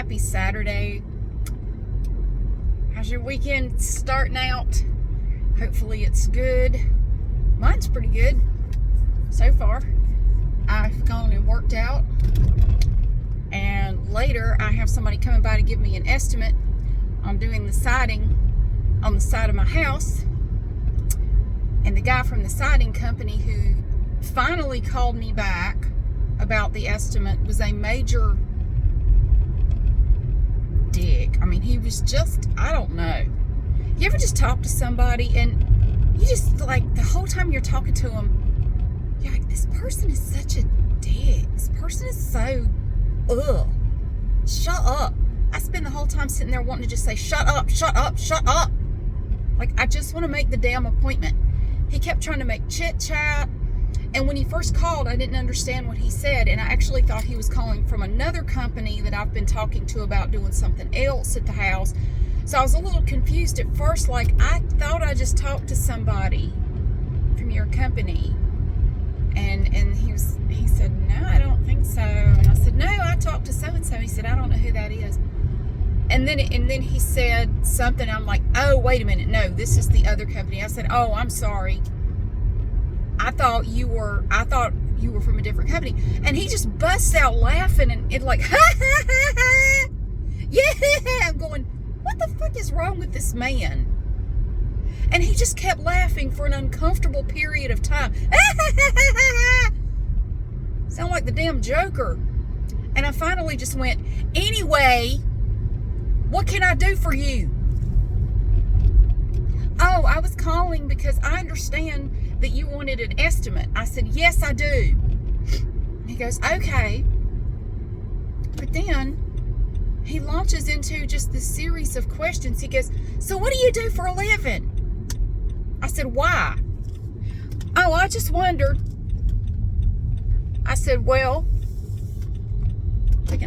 Happy Saturday. How's your weekend starting out? Hopefully it's good. Mine's pretty good so far. I've gone and worked out, and later I have somebody coming by to give me an estimate on doing the siding on the side of my house. And the guy from the siding company who finally called me back about the estimate was a major dick. I mean, he was just, I don't know. You ever just talk to somebody and you just, like, the whole time you're talking to them, you're like, this person is such a dick. This person is so, shut up. I spend the whole time sitting there wanting to just say, shut up, shut up, shut up. Like, I just want to make the damn appointment. He kept trying to make chit chat. And when he first called, I didn't understand what he said. And I actually thought he was calling from another company that I've been talking to about doing something else at the house. So I was a little confused at first. Like, I thought I just talked to somebody from your company. And he said, no, I don't think so. And I said, no, I talked to so-and-so. He said, I don't know who that is. And then he said something. I'm like, oh, wait a minute. No, this is the other company. I said, oh, I'm sorry. I thought you were from a different company. And he just busts out laughing and it like, ha, ha, ha, ha. Yeah. I'm going, what the fuck is wrong with this man? And he just kept laughing for an uncomfortable period of time. Sound like the damn Joker. And I finally just went, anyway, what can I do for you? Oh, I was calling because I understand that you wanted an estimate. I said, yes, I do. He goes, okay. But then he launches into just this series of questions. He goes, so what do you do for a living? I said, why? Oh, I just wondered. I said, well,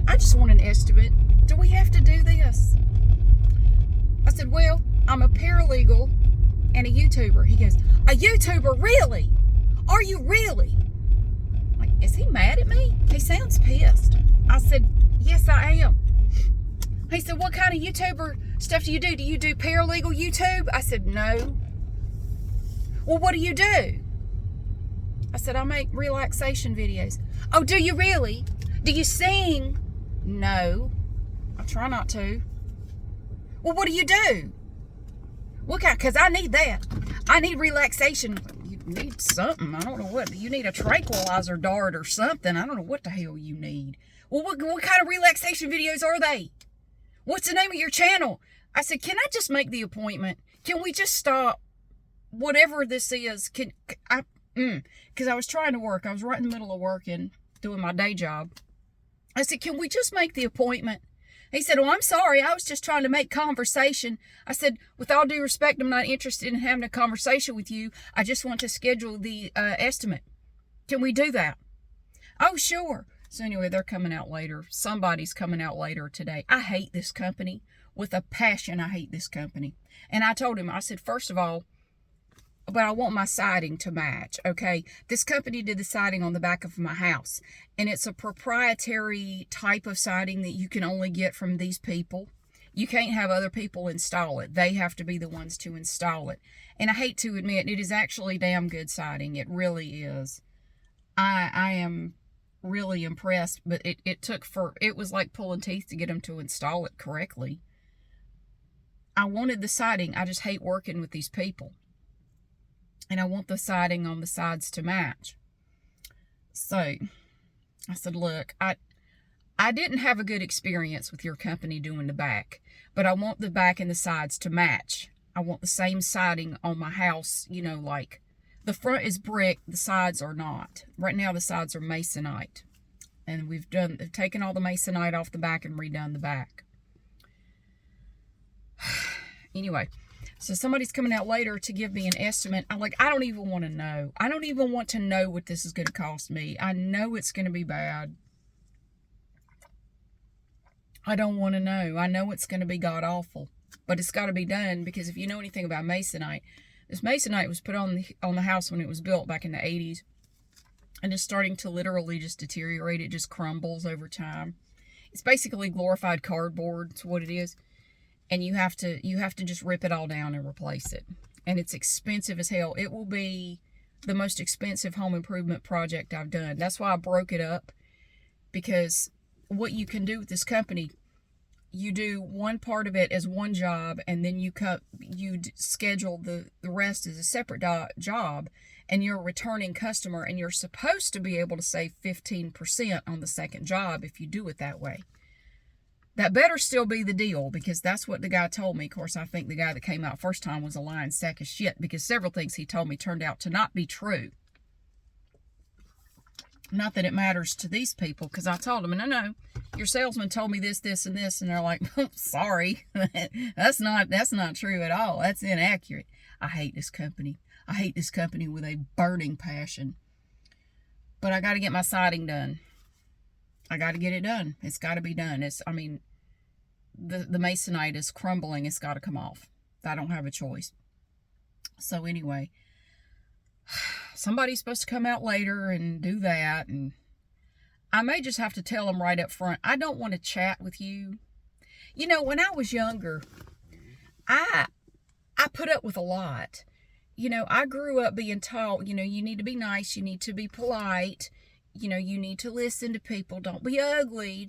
I just want an estimate. Do we have to do this? I said, well, I'm a paralegal and a YouTuber. He goes, a YouTuber? Really? Are you really? Like, is he mad at me? He sounds pissed. I said, yes, I am. He said, what kind of YouTuber stuff do you do? Do you do paralegal YouTube? I said, no. Well, what do you do? I said, I make relaxation videos. Oh, do you really? Do you sing? No. I try not to. Well, what do you do? What kind? Because I need that. I need relaxation. You need something. I don't know what. You need a tranquilizer dart or something. I don't know what the hell you need. Well, what kind of relaxation videos are they? What's the name of your channel? I said, can I just make the appointment? Can we just stop? Whatever this is, because I was trying to work. I was right in the middle of working, doing my day job. I said, can we just make the appointment? He said, oh, I'm sorry. I was just trying to make conversation. I said, with all due respect, I'm not interested in having a conversation with you. I just want to schedule the estimate. Can we do that? Oh, sure. So anyway, they're coming out later. Somebody's coming out later today. I hate this company. With a passion, I hate this company. And I told him, I said, first of all, but I want my siding to match, okay? This company did the siding on the back of my house, and it's a proprietary type of siding that you can only get from these people. You can't have other people install it. They have to be the ones to install it. And I hate to admit, it is actually damn good siding. It really is. I am really impressed, but it was like pulling teeth to get them to install it correctly. I wanted the siding. I just hate working with these people. And I want the siding on the sides to match. So I said, look, I didn't have a good experience with your company doing the back, but I want the back and the sides to match. I want the same siding on my house, you know, like the front is brick, the sides are not. Right now the sides are masonite. And we've taken all the masonite off the back and redone the back. Anyway. So somebody's coming out later to give me an estimate. I don't even want to know. I don't even want to know what this is going to cost me. I know it's going to be bad. I don't want to know. I know it's going to be god-awful. But it's got to be done because if you know anything about masonite, this masonite was put on the house when it was built back in the 80s. And it's starting to literally just deteriorate. It just crumbles over time. It's basically glorified cardboard. It's what it is. And you have to just rip it all down and replace it. And it's expensive as hell. It will be the most expensive home improvement project I've done. That's why I broke it up, because what you can do with this company, you do one part of it as one job, and then you schedule the rest as a separate job, and you're a returning customer, and you're supposed to be able to save 15% on the second job if you do it that way. That better still be the deal, because that's what the guy told me. Of course, I think the guy that came out first time was a lying sack of shit, because several things he told me turned out to not be true. Not that it matters to these people, because I told them, no, your salesman told me this, this, and this, and they're like, oh, sorry, that's not true at all. That's inaccurate. I hate this company. I hate this company with a burning passion. But I got to get my siding done. I got to get it done. It's got to be done. The masonite is crumbling. It's got to come off. I don't have a choice. So anyway, somebody's supposed to come out later and do that. And I may just have to tell them right up front, I don't want to chat with you. You know, when I was younger, I put up with a lot. You know, I grew up being taught, you need to be nice. You need to be polite. You need to listen to people. Don't be ugly.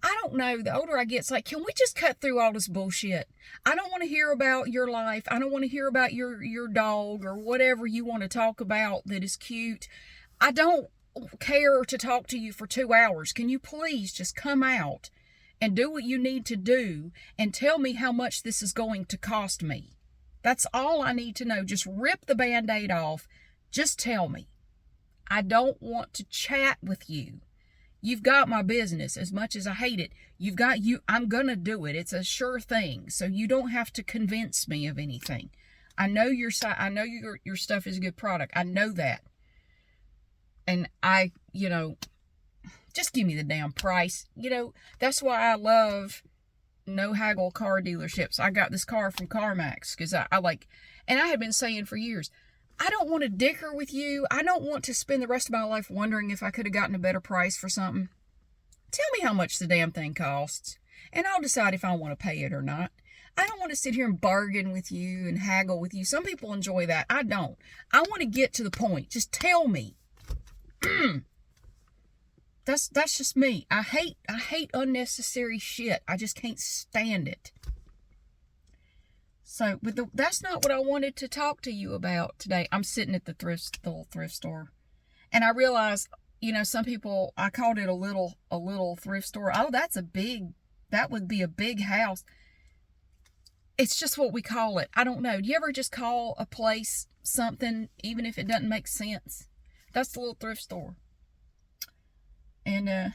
I don't know. The older I get, it's like, can we just cut through all this bullshit? I don't want to hear about your life. I don't want to hear about your dog or whatever you want to talk about that is cute. I don't care to talk to you for 2 hours. Can you please just come out and do what you need to do and tell me how much this is going to cost me? That's all I need to know. Just rip the Band-Aid off. Just tell me. I don't want to chat with you. You've got my business. As much as I hate it, I'm going to do it. It's a sure thing. So you don't have to convince me of anything. I know your stuff is a good product. I know that. And just give me the damn price. That's why I love no haggle car dealerships. I got this car from CarMax because I like, and I had been saying for years, I don't want to dicker with you. I don't want to spend the rest of my life wondering if I could have gotten a better price for something. Tell me how much the damn thing costs, and I'll decide if I want to pay it or not. I don't want to sit here and bargain with you and haggle with you. Some people enjoy that. I don't. I want to get to the point. Just tell me. That's just me. I hate unnecessary shit. I just can't stand it. So, but that's not what I wanted to talk to you about today. I'm sitting at the little thrift store, and I realized, some people, I called it a little thrift store. Oh, that would be a big house. It's just what we call it. I don't know. Do you ever just call a place something, even if it doesn't make sense? That's the little thrift store. And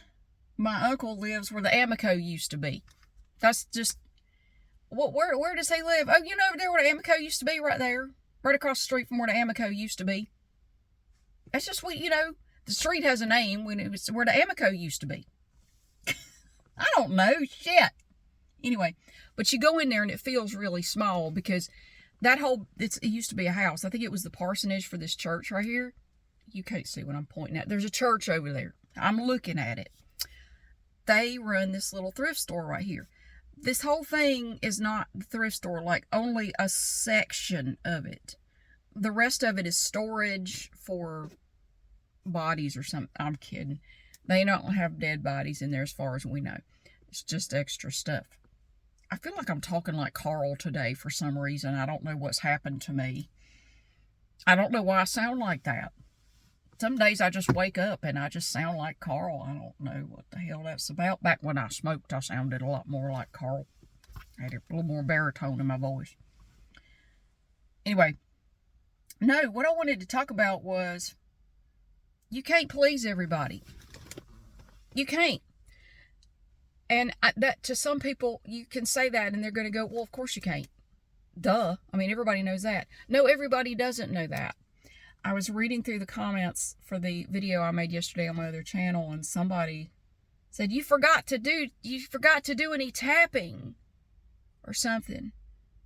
my uncle lives where the Amico used to be. That's just, where does he live? Oh, over there where the Amico used to be, right there. Right across the street from where the Amico used to be. That's just what, the street has a name when it was where the Amico used to be. I don't know, shit. Anyway, but you go in there and it feels really small because it used to be a house. I think it was the parsonage for this church right here. You can't see what I'm pointing at. There's a church over there. I'm looking at it. They run this little thrift store right here. This whole thing is not the thrift store, like only a section of it. The rest of it is storage for bodies or something. I'm kidding. They don't have dead bodies in there as far as we know. It's just extra stuff. I feel like I'm talking like Carl today for some reason. I don't know what's happened to me. I don't know why I sound like that. Some days I just wake up and I just sound like Carl. I don't know what the hell that's about. Back when I smoked, I sounded a lot more like Carl. I had a little more baritone in my voice. Anyway, no, what I wanted to talk about was you can't please everybody. You can't. And that to some people, you can say that and they're going to go, well, of course you can't. Duh. I mean, everybody knows that. No, everybody doesn't know that. I was reading through the comments for the video I made yesterday on my other channel, and somebody said, you forgot to do any tapping or something.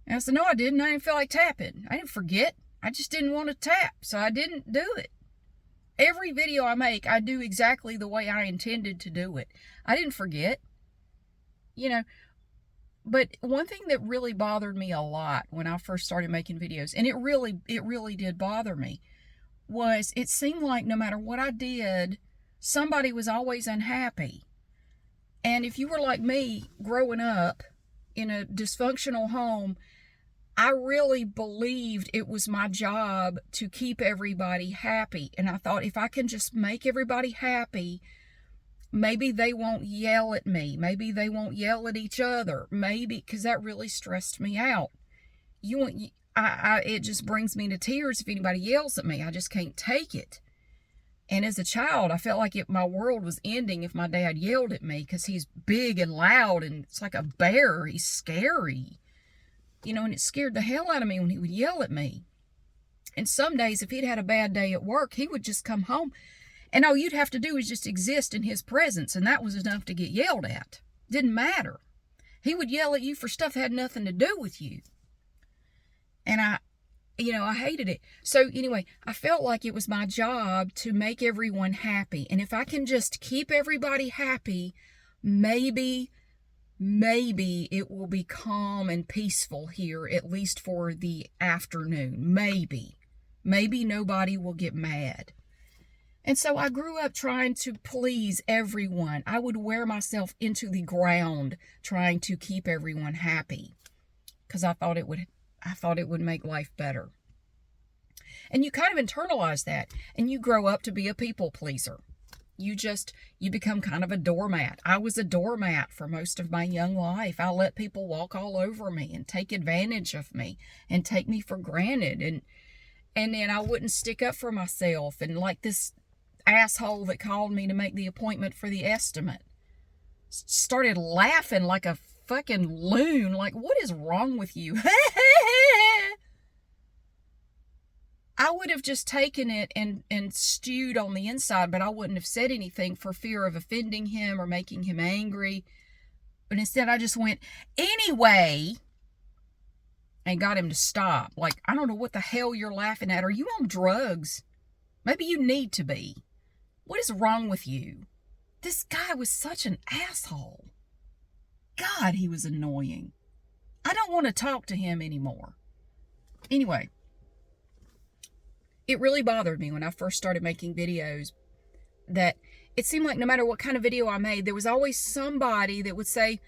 And I said, no, I didn't. I didn't feel like tapping. I didn't forget. I just didn't want to tap, so I didn't do it. Every video I make, I do exactly the way I intended to do it. I didn't forget. you know. But one thing that really bothered me a lot when I first started making videos, and it really did bother me, was it seemed like no matter what I did, somebody was always unhappy. And if you were like me growing up in a dysfunctional home, I really believed it was my job to keep everybody happy. And I thought, if I can just make everybody happy, maybe they won't yell at me. Maybe they won't yell at each other. Maybe, because that really stressed me out. It just brings me to tears if anybody yells at me. I just can't take it. And as a child, I felt like my world was ending if my dad yelled at me, because he's big and loud and it's like a bear. He's scary. And it scared the hell out of me when he would yell at me. And some days, if he'd had a bad day at work, he would just come home, and all you'd have to do is just exist in his presence, and that was enough to get yelled at. Didn't matter. He would yell at you for stuff that had nothing to do with you. And I hated it. So anyway, I felt like it was my job to make everyone happy. And if I can just keep everybody happy, maybe it will be calm and peaceful here, at least for the afternoon. Maybe nobody will get mad. And so I grew up trying to please everyone. I would wear myself into the ground trying to keep everyone happy, because I thought it would make life better. And you kind of internalize that, and you grow up to be a people pleaser. You become kind of a doormat. I was a doormat for most of my young life. I let people walk all over me and take advantage of me and take me for granted. And then I wouldn't stick up for myself. And like this asshole that called me to make the appointment for the estimate started laughing like a fucking loon. Like, what is wrong with you? I would have just taken it and stewed on the inside, but I wouldn't have said anything for fear of offending him or making him angry. But instead, I just went, anyway, and got him to stop. Like, I don't know what the hell you're laughing at. Are you on drugs? Maybe you need to be. What is wrong with you? This guy was such an asshole. God, he was annoying. I don't want to talk to him anymore. Anyway, it really bothered me when I first started making videos that it seemed like no matter what kind of video I made, there was always somebody that would say,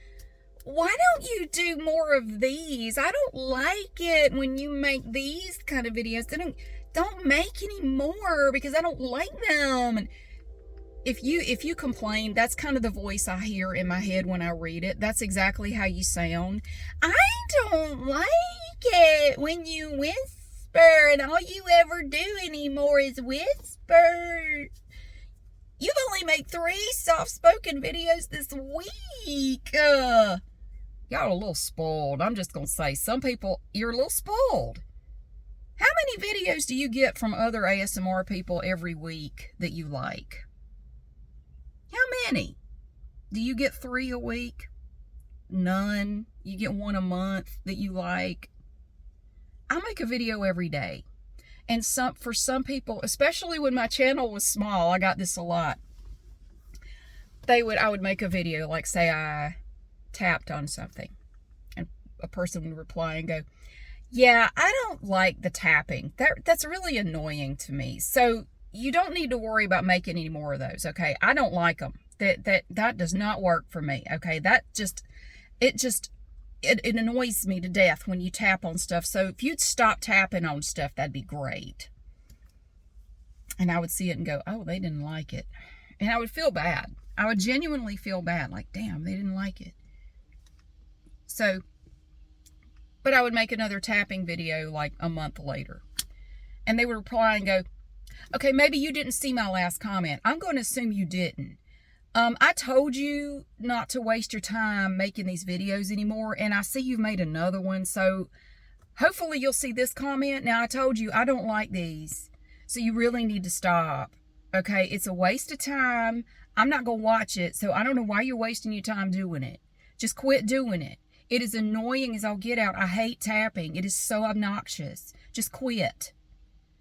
why don't you do more of these? I don't like it when you make these kind of videos. Don't make any more because I don't like them. And if you complain, that's kind of the voice I hear in my head when I read it. That's exactly how you sound. I don't like it when you whisper, and all you ever do anymore is whisper. You've only made 3 soft-spoken videos this week. Y'all are a little spoiled. I'm just going to say, some people, you're a little spoiled. How many videos do you get from other ASMR people every week that you like? How many? Do you get 3 a week? None? You get 1 a month that you like? I make a video every day. And for some people, especially when my channel was small, I got this a lot. I would make a video, like say I tapped on something, and a person would reply and go, yeah, I don't like the tapping. That's really annoying to me. So you don't need to worry about making any more of those, okay? I don't like them. That does not work for me, okay? It annoys me to death when you tap on stuff. So if you'd stop tapping on stuff, that'd be great. And I would see it and go, oh, they didn't like it. And I would feel bad. I would genuinely feel bad. Like, damn, they didn't like it. So, but I would make another tapping video like a month later. And they would reply and go, okay, maybe you didn't see my last comment. I'm going to assume you didn't. I told you not to waste your time making these videos anymore, and I see you've made another one, so hopefully you'll see this comment. Now, I told you I don't like these, so you really need to stop, okay? It's a waste of time. I'm not going to watch it, so I don't know why you're wasting your time doing it. Just quit doing it. It is annoying as all get out. I hate tapping. It is so obnoxious. Just quit.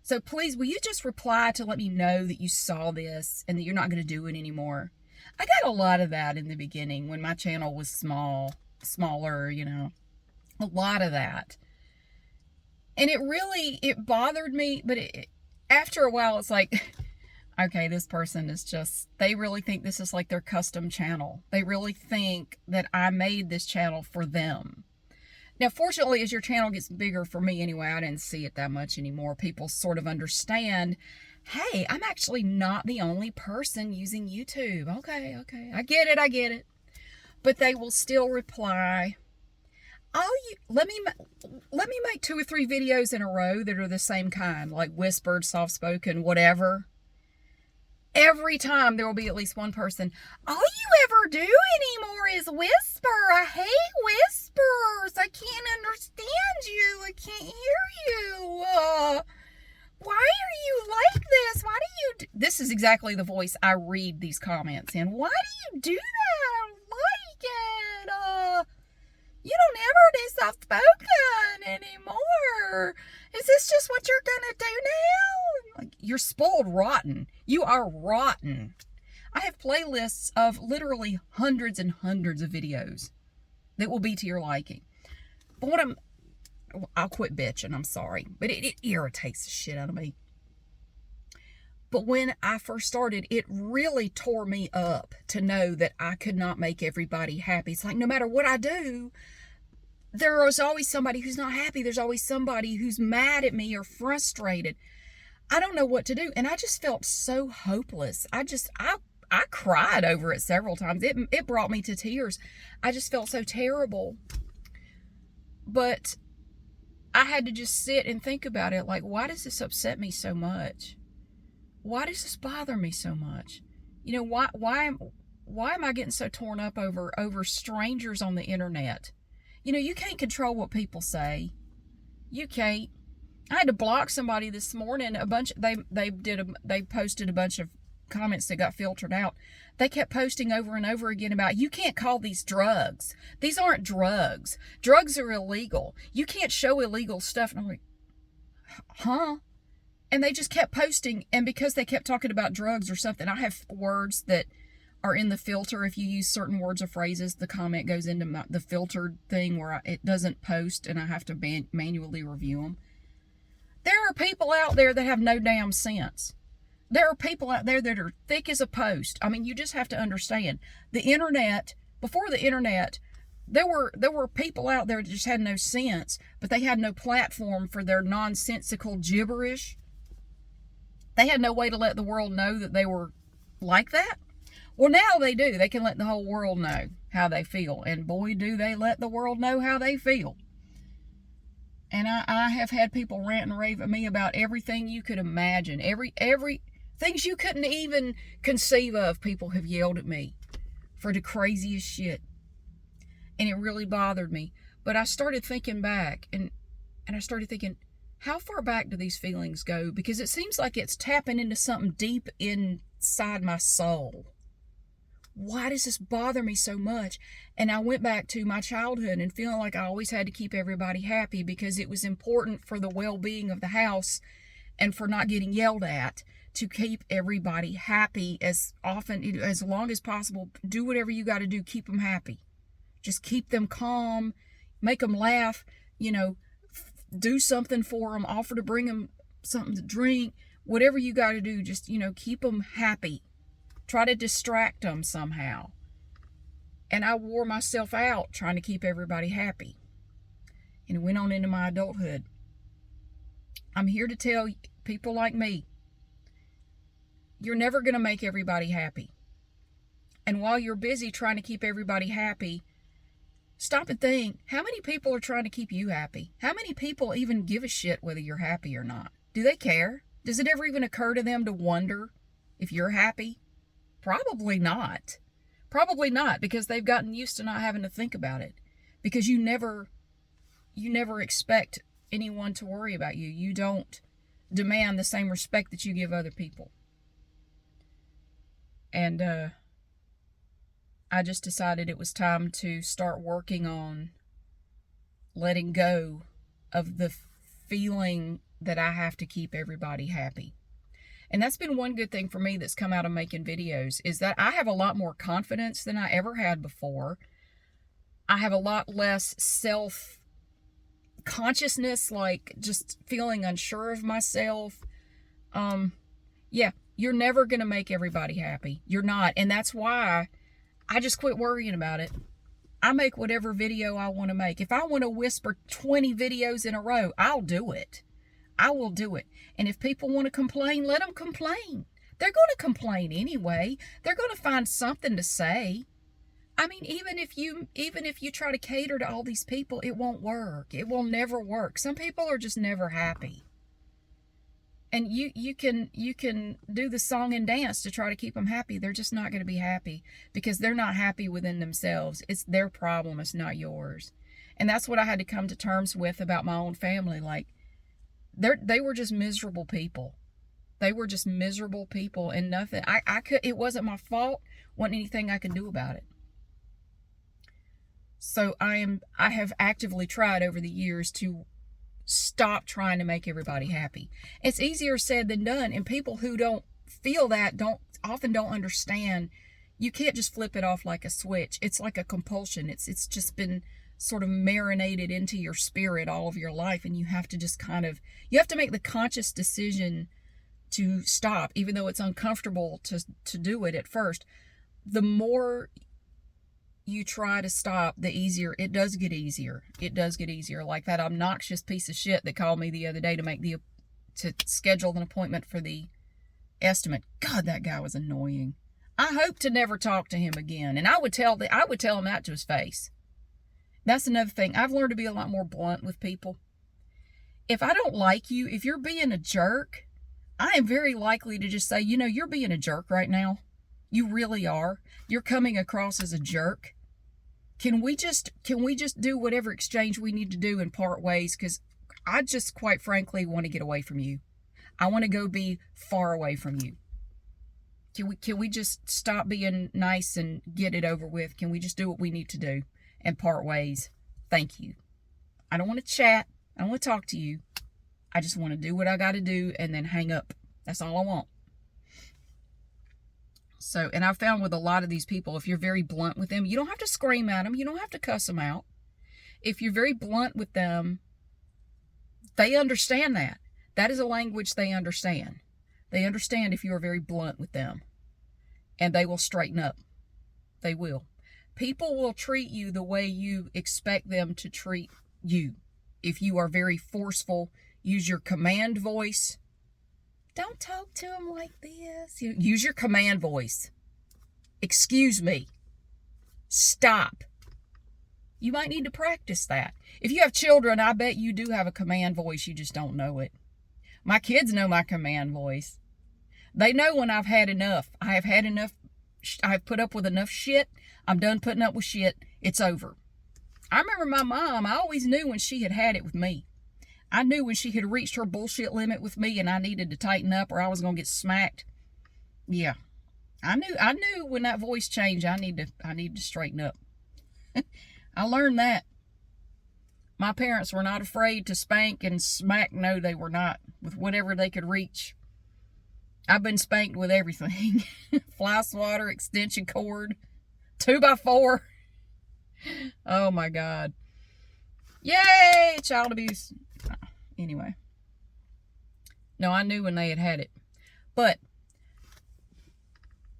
So please, will you just reply to let me know that you saw this and that you're not going to do it anymore? I got a lot of that in the beginning when my channel was smaller, a lot of that. And it bothered me, but after a while, it's like, okay, this person is they really think this is like their custom channel. They really think that I made this channel for them. Now, fortunately, as your channel gets bigger, for me anyway, I didn't see it that much anymore. People sort of understand, hey, I'm actually not the only person using YouTube. Okay, I get it. But they will still reply, let me make 2 or 3 videos in a row that are the same kind, like whispered, soft-spoken, whatever. Every time there will be at least one person, all you ever do anymore is whisper. I hate whispers. I can't understand you. I can't hear you. Why are you like this? Why do you This is exactly the voice I read these comments in. Why do you do that? I don't like it. You don't ever do soft-spoken anymore. Is this just what you're gonna do now? You're spoiled rotten. You are rotten. I have playlists of literally hundreds and hundreds of videos that will be to your liking. But I'll quit bitching, I'm sorry. But it irritates the shit out of me. But when I first started, it really tore me up to know that I could not make everybody happy. It's like, no matter what I do, there is always somebody who's not happy. There's always somebody who's mad at me or frustrated. I don't know what to do. And I just felt so hopeless. I cried over it several times. It brought me to tears. I just felt so terrible. But I had to just sit and think about it. Like, why does this upset me so much? Why does this bother me so much? Why am I getting so torn up over strangers on the internet? You can't control what people say. You can't. I had to block somebody this morning. They posted a bunch of comments that got filtered out. They kept posting over and over again about, you can't call these drugs. These aren't drugs. Drugs are illegal. You can't show illegal stuff. And I'm like, huh? And they just kept posting, and because they kept talking about drugs or something, I have words that are in the filter. If you use certain words or phrases, the comment goes into the filtered thing where it doesn't post, and I have to manually review them. There are people out there that have no damn sense. There are people out there that are thick as a post. I mean, you just have to understand. The internet, before the internet, there were people out there that just had no sense, but they had no platform for their nonsensical gibberish. They had no way to let the world know that they were like that. Well, now they do. They can let the whole world know how they feel. And boy, do they let the world know how they feel. And I have had people rant and rave at me about everything you could imagine. Every things you couldn't even conceive of, people have yelled at me for the craziest shit. And it really bothered me. But I started thinking back, and I started thinking, how far back do these feelings go? Because it seems like it's tapping into something deep inside my soul. Why does this bother me so much? And I went back to my childhood and feeling like I always had to keep everybody happy because it was important for the well-being of the house and for not getting yelled at, to keep everybody happy as long as possible. Do whatever you got to do. Keep them happy. Just keep them calm. Make them laugh. Do something for them. Offer to bring them something to drink. Whatever you got to do, just, keep them happy. Try to distract them somehow. And I wore myself out trying to keep everybody happy. And it went on into my adulthood. I'm here to tell people like me, you're never going to make everybody happy. And while you're busy trying to keep everybody happy, stop and think, how many people are trying to keep you happy? How many people even give a shit whether you're happy or not? Do they care? Does it ever even occur to them to wonder if you're happy? Probably not. Probably not, because they've gotten used to not having to think about it. Because you never expect anyone to worry about you. You don't demand the same respect that you give other people. And I just decided it was time to start working on letting go of the feeling that I have to keep everybody happy. And that's been one good thing for me that's come out of making videos, is that I have a lot more confidence than I ever had before. I have a lot less self-consciousness, like just feeling unsure of myself. Yeah, you're never going to make everybody happy. You're not. And that's why I just quit worrying about it. I make whatever video I want to make. If I want to whisper 20 videos in a row, I'll do it. I will do it. And if people want to complain, let them complain. They're going to complain anyway. They're going to find something to say. I mean, even if you try to cater to all these people, it won't work. It will never work. Some people are just never happy. And you can do the song and dance to try to keep them happy. They're just not going to be happy because they're not happy within themselves. It's their problem. It's not yours. And that's what I had to come to terms with about my own family. Like, they were just miserable people. They were just miserable people, and nothing. It wasn't my fault. Wasn't anything I could do about it. So I have actively tried over the years to stop trying to make everybody happy. It's easier said than done, and people who don't feel that often don't understand. You can't just flip it off like a switch. It's like a compulsion. It's just been sort of marinated into your spirit all of your life, and you have to just you have to make the conscious decision to stop, even though it's uncomfortable to do it at first. The more you try to stop, the easier it does get easier. It does get easier. Like that obnoxious piece of shit that called me the other day to schedule an appointment for the estimate. God, that guy was annoying. I hope to never talk to him again. And I would tell him that to his face. That's another thing. I've learned to be a lot more blunt with people. If I don't like you, if you're being a jerk, I am very likely to just say, you're being a jerk right now. You really are. You're coming across as a jerk. Can we just do whatever exchange we need to do and part ways? Because I just, quite frankly, want to get away from you. I want to go be far away from you. Can we just stop being nice and get it over with? Can we just do what we need to do and part ways? Thank you. I don't want to chat. I don't want to talk to you. I just want to do what I got to do and then hang up. That's all I want. So, and I've found with a lot of these people, if you're very blunt with them, you don't have to scream at them. You don't have to cuss them out. If you're very blunt with them, they understand that. That is a language they understand. They understand if you are very blunt with them. And they will straighten up. They will. People will treat you the way you expect them to treat you. If you are very forceful, use your command voice. Don't talk to them like this. Use your command voice. Excuse me. Stop. You might need to practice that. If you have children, I bet you do have a command voice. You just don't know it. My kids know my command voice. They know when I've had enough. I have had enough. I've put up with enough shit. I'm done putting up with shit. It's over. I remember my mom, I always knew when she had it with me. I knew when she had reached her bullshit limit with me and I needed to tighten up or I was going to get smacked. Yeah. I knew when that voice changed, I need to straighten up. I learned that. My parents were not afraid to spank and smack. No, they were not. With whatever they could reach. I've been spanked with everything. Fly swatter, extension cord, 2x4. Oh my God. Yay! Child abuse. Anyway. No, I knew when they had it. But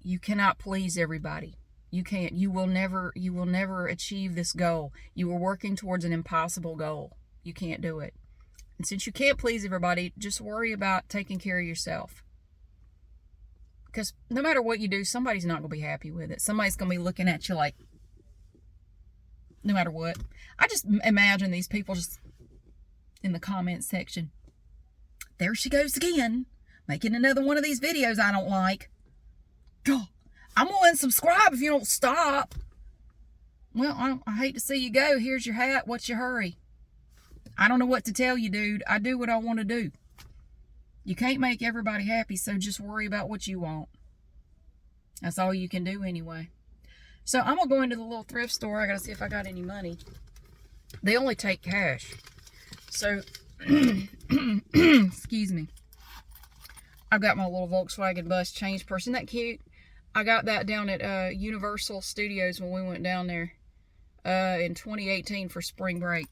you cannot please everybody. You can't. You will never achieve this goal. You are working towards an impossible goal. You can't do it. And since you can't please everybody, just worry about taking care of yourself. Because no matter what you do, somebody's not going to be happy with it. Somebody's going to be looking at you like, no matter what. I just imagine these people just in the comment section. There she goes again, making another one of these videos I don't like. God, I'm going to unsubscribe if you don't stop. Well, I hate to see you go. Here's your hat. What's your hurry? I don't know what to tell you, dude. I do what I want to do. You can't make everybody happy, so just worry about what you want. That's all you can do anyway. So I'm going to go into the little thrift store. I got to see if I got any money. They only take cash. So, excuse me. I've got my little Volkswagen bus change purse. Isn't that cute? I got that down at Universal Studios when we went down there in 2018 for spring break.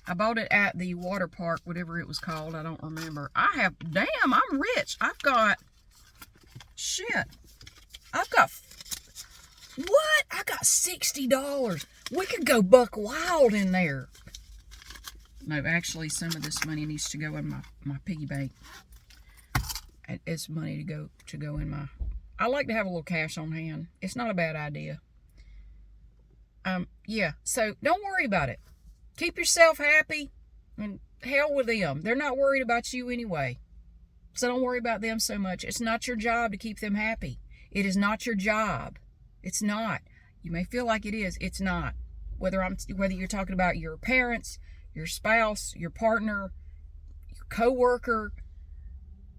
I bought it at the water park, whatever it was called. I don't remember. Damn, I'm rich. I've got what? I got $60. We could go buck wild in there. No, actually, some of this money needs to go in my piggy bank. It's money to go in my... I like to have a little cash on hand. It's not a bad idea. Yeah, so don't worry about it. Keep yourself happy, and hell with them. They're not worried about you anyway. So don't worry about them so much. It's not your job to keep them happy. It is not your job. It's not. You may feel like it is. It's not. Whether you're talking about your parents, your spouse, your partner, your coworker,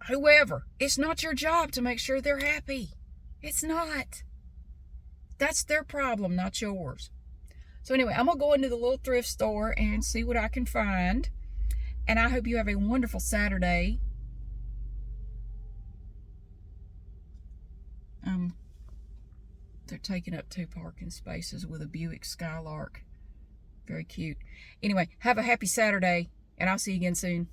whoever. It's not your job to make sure they're happy. It's not. That's their problem, not yours. So anyway, I'm going to go into the little thrift store and see what I can find. And I hope you have a wonderful Saturday. They're taking up 2 parking spaces with a Buick Skylark. Very cute. Anyway, have a happy Saturday, and I'll see you again soon.